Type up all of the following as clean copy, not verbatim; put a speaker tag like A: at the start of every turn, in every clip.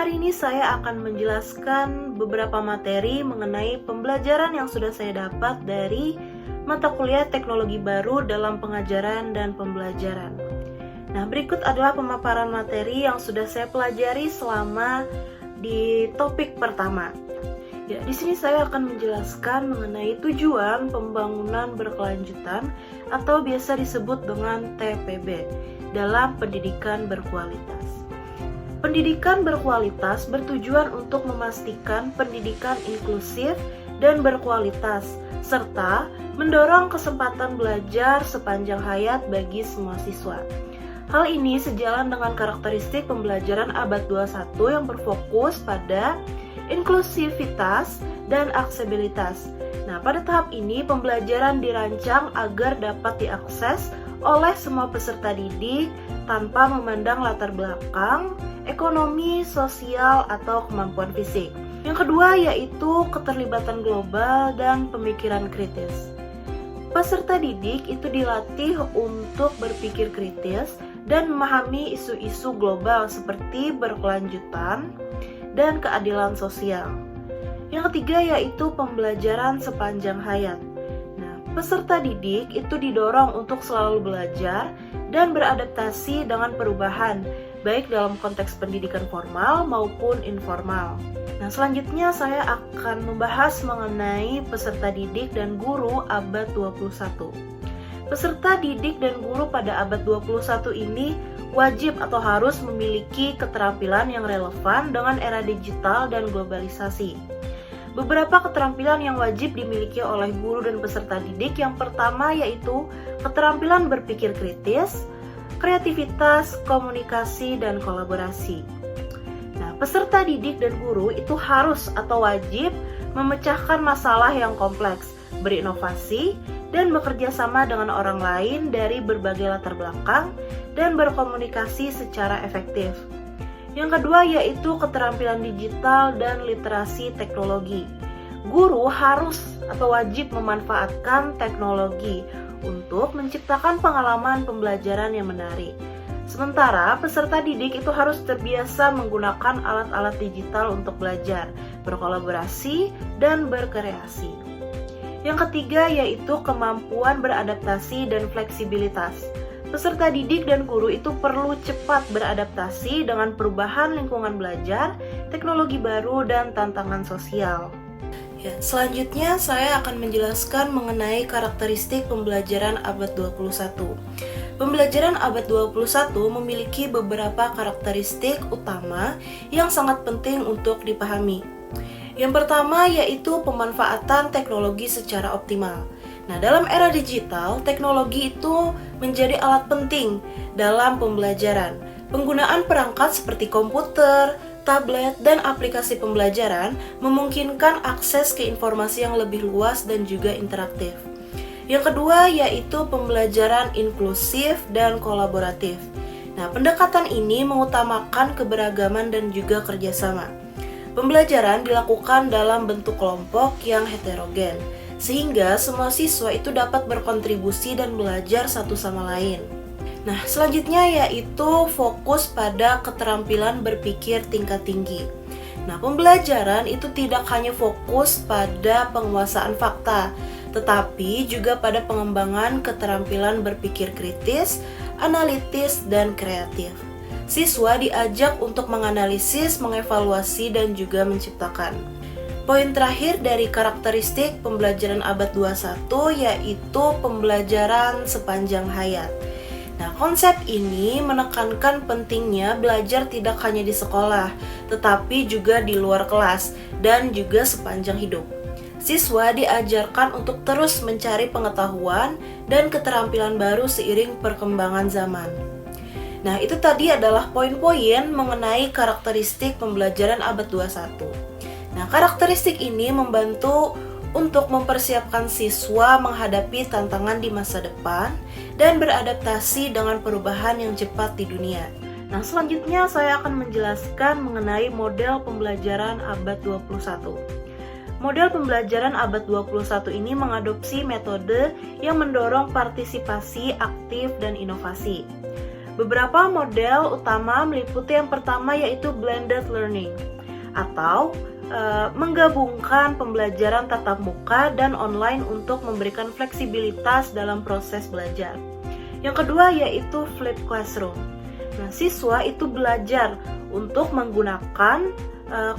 A: Hari ini saya akan menjelaskan beberapa materi mengenai pembelajaran yang sudah saya dapat dari mata kuliah teknologi baru dalam pengajaran dan pembelajaran. Nah, berikut adalah pemaparan materi yang sudah saya pelajari selama di topik pertama. Ya, di sini saya akan menjelaskan mengenai tujuan pembangunan berkelanjutan atau biasa disebut dengan TPB dalam pendidikan berkualitas. Pendidikan berkualitas bertujuan untuk memastikan pendidikan inklusif dan berkualitas, serta mendorong kesempatan belajar sepanjang hayat bagi semua siswa. Hal ini sejalan dengan karakteristik pembelajaran abad 21 yang berfokus pada inklusivitas dan aksesibilitas. Nah, pada tahap ini pembelajaran dirancang agar dapat diakses oleh semua peserta didik tanpa memandang latar belakang, ekonomi, sosial, atau kemampuan fisik. Yang kedua yaitu keterlibatan global dan pemikiran kritis. Peserta didik itu dilatih untuk berpikir kritis dan memahami isu-isu global seperti berkelanjutan dan keadilan sosial. Yang ketiga yaitu pembelajaran sepanjang hayat. Nah, peserta didik itu didorong untuk selalu belajar dan beradaptasi dengan perubahan, baik dalam konteks pendidikan formal maupun informal. Nah, selanjutnya saya akan membahas mengenai peserta didik dan guru abad 21. Peserta didik dan guru pada abad 21 ini wajib atau harus memiliki keterampilan yang relevan dengan era digital dan globalisasi. Beberapa keterampilan yang wajib dimiliki oleh guru dan peserta didik yang pertama yaitu keterampilan berpikir kritis, kreativitas, komunikasi, dan kolaborasi. Nah, peserta didik dan guru itu harus atau wajib memecahkan masalah yang kompleks, berinovasi, dan bekerja sama dengan orang lain dari berbagai latar belakang dan berkomunikasi secara efektif. Yang kedua yaitu keterampilan digital dan literasi teknologi. Guru harus atau wajib memanfaatkan teknologi untuk menciptakan pengalaman pembelajaran yang menarik. Sementara peserta didik itu harus terbiasa menggunakan alat-alat digital untuk belajar, berkolaborasi, dan berkreasi. Yang ketiga yaitu kemampuan beradaptasi dan fleksibilitas. Peserta didik dan guru itu perlu cepat beradaptasi dengan perubahan lingkungan belajar, teknologi baru, dan tantangan sosial. Ya, selanjutnya saya akan menjelaskan mengenai karakteristik pembelajaran abad 21. Pembelajaran abad 21 memiliki beberapa karakteristik utama yang sangat penting untuk dipahami. Yang pertama yaitu pemanfaatan teknologi secara optimal. Nah, dalam era digital, teknologi itu menjadi alat penting dalam pembelajaran. Penggunaan perangkat seperti komputer, tablet, dan aplikasi pembelajaran memungkinkan akses ke informasi yang lebih luas dan juga interaktif. Yang kedua yaitu pembelajaran inklusif dan kolaboratif. Nah, pendekatan ini mengutamakan keberagaman dan juga kerjasama. Pembelajaran dilakukan dalam bentuk kelompok yang heterogen, sehingga semua siswa itu dapat berkontribusi dan belajar satu sama lain. Nah, selanjutnya yaitu fokus pada keterampilan berpikir tingkat tinggi. Nah, pembelajaran itu tidak hanya fokus pada penguasaan fakta, tetapi juga pada pengembangan keterampilan berpikir kritis, analitis, dan kreatif. Siswa diajak untuk menganalisis, mengevaluasi, dan juga menciptakan. Poin terakhir dari karakteristik pembelajaran abad 21 yaitu pembelajaran sepanjang hayat. Nah, konsep ini menekankan pentingnya belajar tidak hanya di sekolah, tetapi juga di luar kelas dan juga sepanjang hidup. Siswa diajarkan untuk terus mencari pengetahuan dan keterampilan baru seiring perkembangan zaman. Nah, itu tadi adalah poin-poin mengenai karakteristik pembelajaran abad 21. Nah, karakteristik ini membantu untuk mempersiapkan siswa menghadapi tantangan di masa depan dan beradaptasi dengan perubahan yang cepat di dunia. Nah, selanjutnya saya akan menjelaskan mengenai model pembelajaran abad 21. Model pembelajaran abad 21 ini mengadopsi metode yang mendorong partisipasi aktif dan inovasi. Beberapa model utama meliputi yang pertama yaitu blended learning atau menggabungkan pembelajaran tatap muka dan online untuk memberikan fleksibilitas dalam proses belajar. Yang kedua yaitu flipped classroom. Nah, siswa itu belajar untuk menggunakan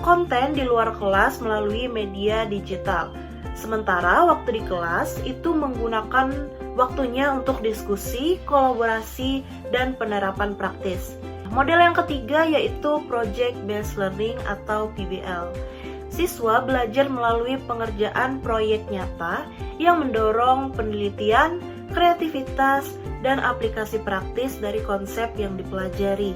A: konten di luar kelas melalui media digital. Sementara waktu di kelas itu menggunakan waktunya untuk diskusi, kolaborasi, dan penerapan praktis. Model yang ketiga yaitu Project Based Learning atau PBL. Siswa belajar melalui pengerjaan proyek nyata yang mendorong penelitian, kreativitas, dan aplikasi praktis dari konsep yang dipelajari.